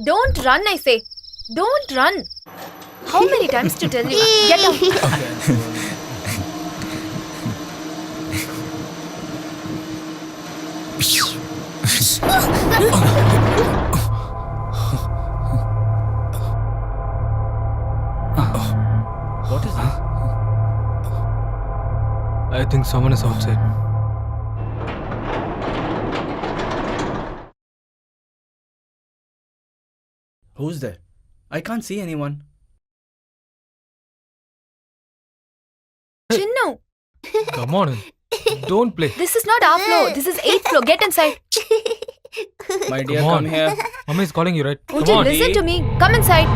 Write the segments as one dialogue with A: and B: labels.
A: Don't run, I say. Don't run. How many times to tell you? Get out.
B: What is this?
C: I think someone is outside.
B: Who's there? I can't see anyone.
A: Chinnu,
C: Come on in. Don't play.
A: this is not our floor. This is 8th floor. Get inside.
B: My dear,
C: Come on.
B: come here.
C: Mama is calling you, right?
A: Won't
C: Come
A: you
C: on.
A: listen to me? Come inside.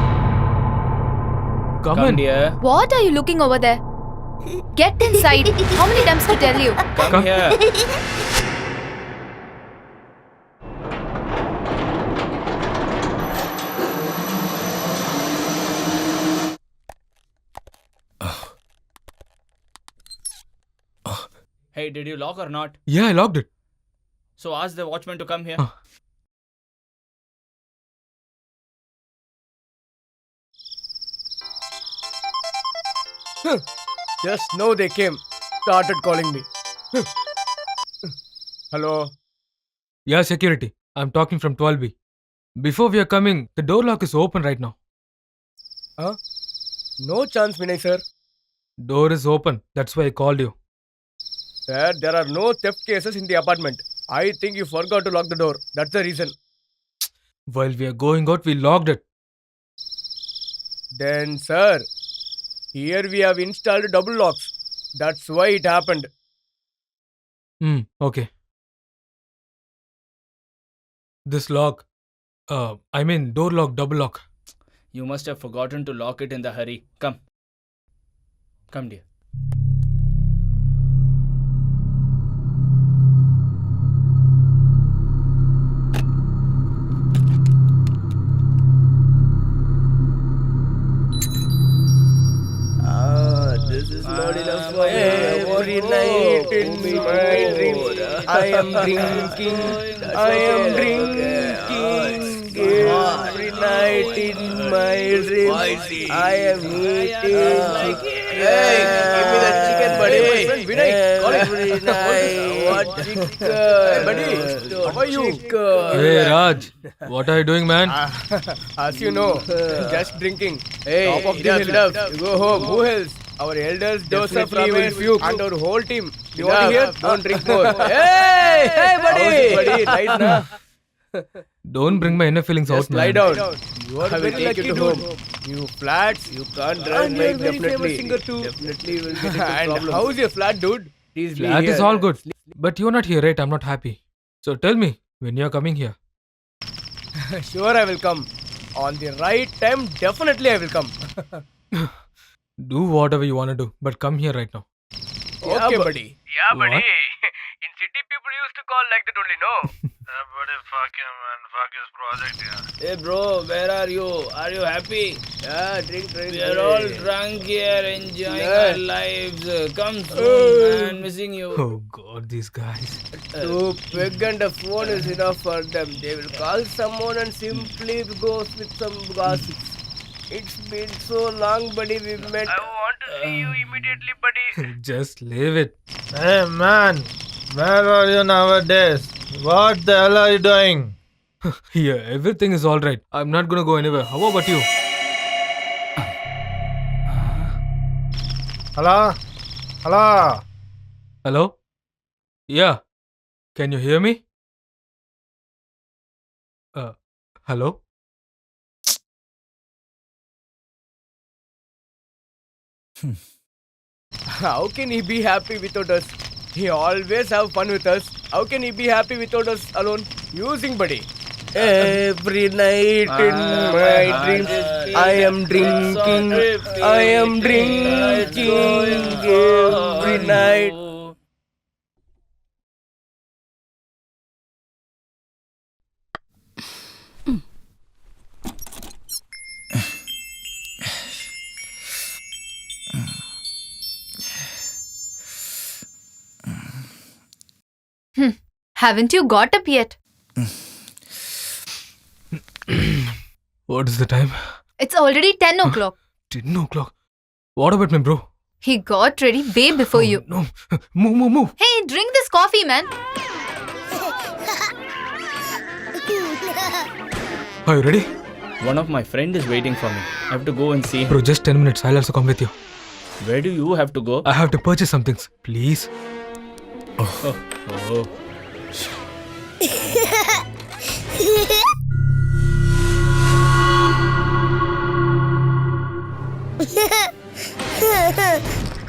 C: Come
B: Come,
C: in.
B: dear.
A: What are you looking over there? Get inside. How many times to tell you?
B: Come here. Hey, did you lock or not?
C: Yeah, I locked it.
B: So ask the watchman to come here.
C: Huh.
D: Just now they came. Started calling me. Hello.
C: Yeah, security. I'm talking from 12B. Before we are coming, the door lock is open right now.
D: No chance, Vinay sir.
C: Door is open. That's why I called you.
D: Sir, there are no theft cases in the apartment. I think you forgot to lock the door. That's the reason.
C: While we are going out, we locked it.
D: Then, sir, here we have installed double locks. That's why it happened.
C: Okay. This lock. Door lock, double lock.
B: You must have forgotten to lock it in the hurry. Come. Come, dear.
D: This is not enough for every night in my dreams. I am drinking. I am drinking every night in my dreams. I am eating. Hey, give me that chicken, buddy. Hey, my friend Vinay, every night. What chicken? Hey, buddy, how are you?
C: Hey, Raj. What are you doing, man?
D: As you know, just drinking. Hey, top of the hill. You go home. Who else? Our elders, Joseph, Ramesh, and our whole team. You want to hear? Don't drink more. Hey, buddy. Nice, na?
C: Don't bring my inner feelings
D: Just
C: out,
D: lie
C: man.
D: down. You are very lucky to home. You flats, you can't drive bike definitely. Definitely will get into
E: And
D: problems. How's your flat, dude? Please be
C: Flat
D: here.
C: is all good. But you're not here, right? I'm not happy. So tell me, when you're coming here.
D: Sure, I will come. On the right time, definitely I will come.
C: Do whatever you want to do, but come here right now.
D: Okay, buddy.
E: Yeah, buddy.
C: What?
E: In city, people used to call like that only, no? Buddy, fuck him, man. Fuck his project, yeah.
B: Hey, bro, where are you? Are you happy?
D: Yeah, drink.
B: We are all drunk here, enjoying
D: Yeah.
B: our lives. Come soon, man. Missing you.
C: Oh god, these guys.
D: To peg and a phone is enough for them. They will call someone and simply go with some gossips. It's been so long, buddy. We met.
E: I want to see you immediately, buddy.
C: Just leave it.
F: Hey man, where are you nowadays? What the hell are you doing?
C: Here, everything is alright. I'm not gonna go anywhere. How about you?
F: Hello? Hello?
C: Hello? Yeah. Can you hear me? Hello?
D: How can he be happy without us? He always have fun with us. How can he be happy without us alone? Using, buddy. Every night in my dreams, I am drinking. I am drinking every night.
A: Haven't you got up yet?
C: What is the time?
A: It's already 10 o'clock.
C: 10 o'clock. What about my bro?
A: He got ready way before you.
C: No. Move.
A: Hey, drink this coffee, man.
C: Are you ready?
B: One of my friend is waiting for me. I have to go and see him.
C: Bro, just 10 minutes. I'll also come with you.
B: Where do you have to go?
C: I have to purchase some things. Please.
B: Oh.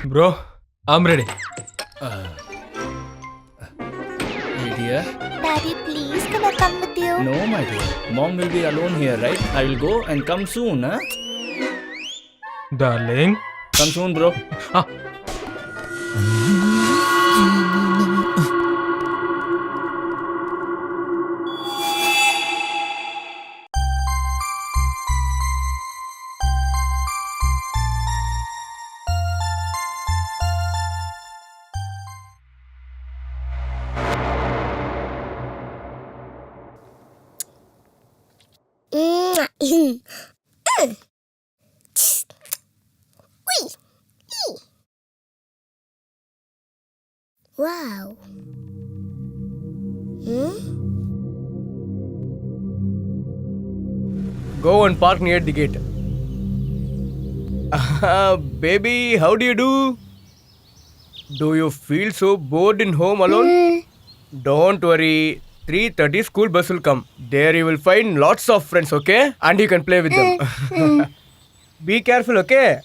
C: Bro, I'm ready.
B: My dear.
G: Daddy, please, can I come with you?
B: No, my dear. Mom will be alone here, right? I will go and come soon, huh?
C: Darling.
B: Come soon, bro.
C: Ah.
G: Wow.
D: Go and park near the gate. Baby, how do you do? Do you feel so bored in home alone? Don't worry. 3:30 school bus will come. There you will find lots of friends, okay? And you can play with them. Be careful, okay?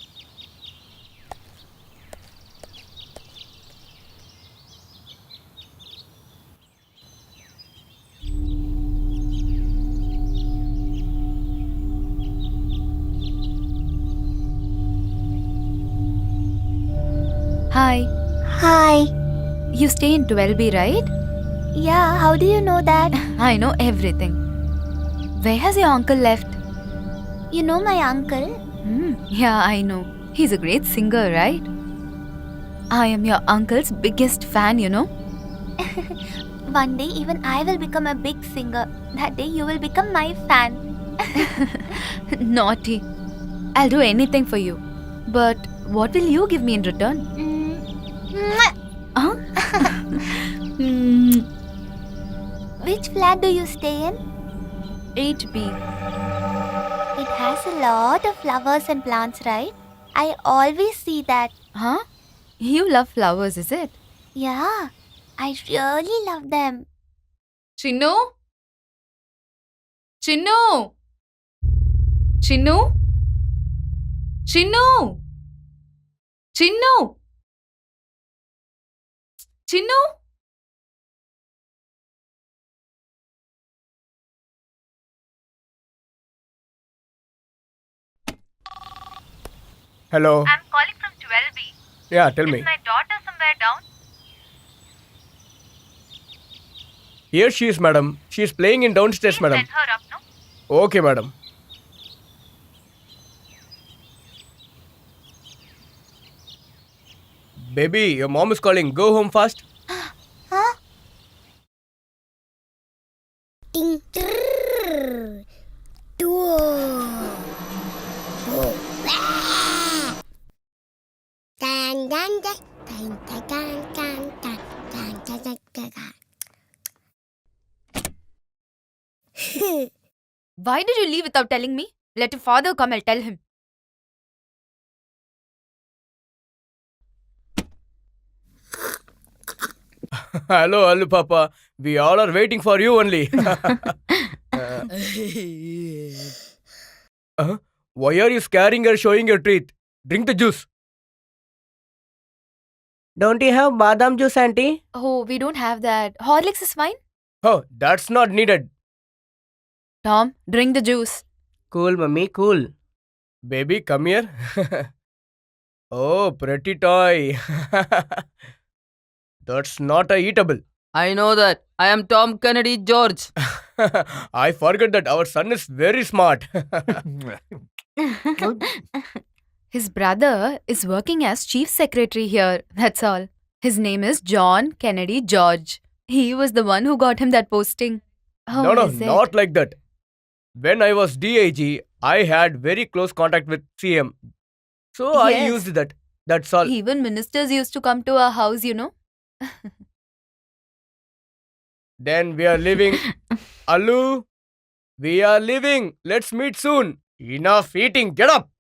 A: Hi.
G: Hi.
A: You stay in 12B, right?
G: Yeah, how do you know that?
A: I know everything. Where has your uncle left?
G: You know my uncle?
A: Yeah, I know. He's a great singer, right? I am your uncle's biggest fan, you know?
G: One day even I will become a big singer. That day you will become my fan.
A: Naughty. I'll do anything for you. But what will you give me in return? Huh?
G: Which flat do you stay in?
A: 8B.
G: It has a lot of flowers and plants, right? I always see that.
A: Huh? You love flowers, is it?
G: Yeah, I really love them.
A: Chinnu? Chinnu? Chinnu? Chinnu? Chinnu? Chinnu?
D: Hello.
H: I'm calling from 12B.
D: Yeah, tell me.
H: Is my daughter somewhere down?
D: Here she is, madam. She is playing in downstairs,
H: Please
D: madam.
H: send her up, no?
D: Okay, madam. Baby, your mom is calling. Go home fast.
G: Huh? Ding. Trrr. Dun, dun, dun, dun, dun, dun, dun, dun, dun, dun, dun, dun, dun.
A: Why did you leave without telling me? Let your father come, I'll tell him.
D: Hello, Papa. We all are waiting for you only. Why are you scaring her, showing your teeth? Drink the juice. Don't you have badam juice, auntie?
A: Oh, we don't have that. Horlicks is fine.
D: Oh, that's not needed.
A: Tom, drink the juice.
D: Cool, mummy, cool. Baby, come here. Oh, pretty toy. That's not a eatable.
I: I know that. I am Tom Kennedy George.
D: I forgot that our son is very smart.
A: His brother is working as chief secretary here, that's all. His name is John Kennedy George. He was the one who got him that posting. Oh,
D: No,
A: is it?
D: not like that. When I was DIG, I had very close contact with CM. So I
A: Yes.
D: used that. That's all.
A: Even ministers used to come to our house, you know.
D: Then we are leaving. Allu, we are leaving. Let's meet soon. Enough eating. Get up.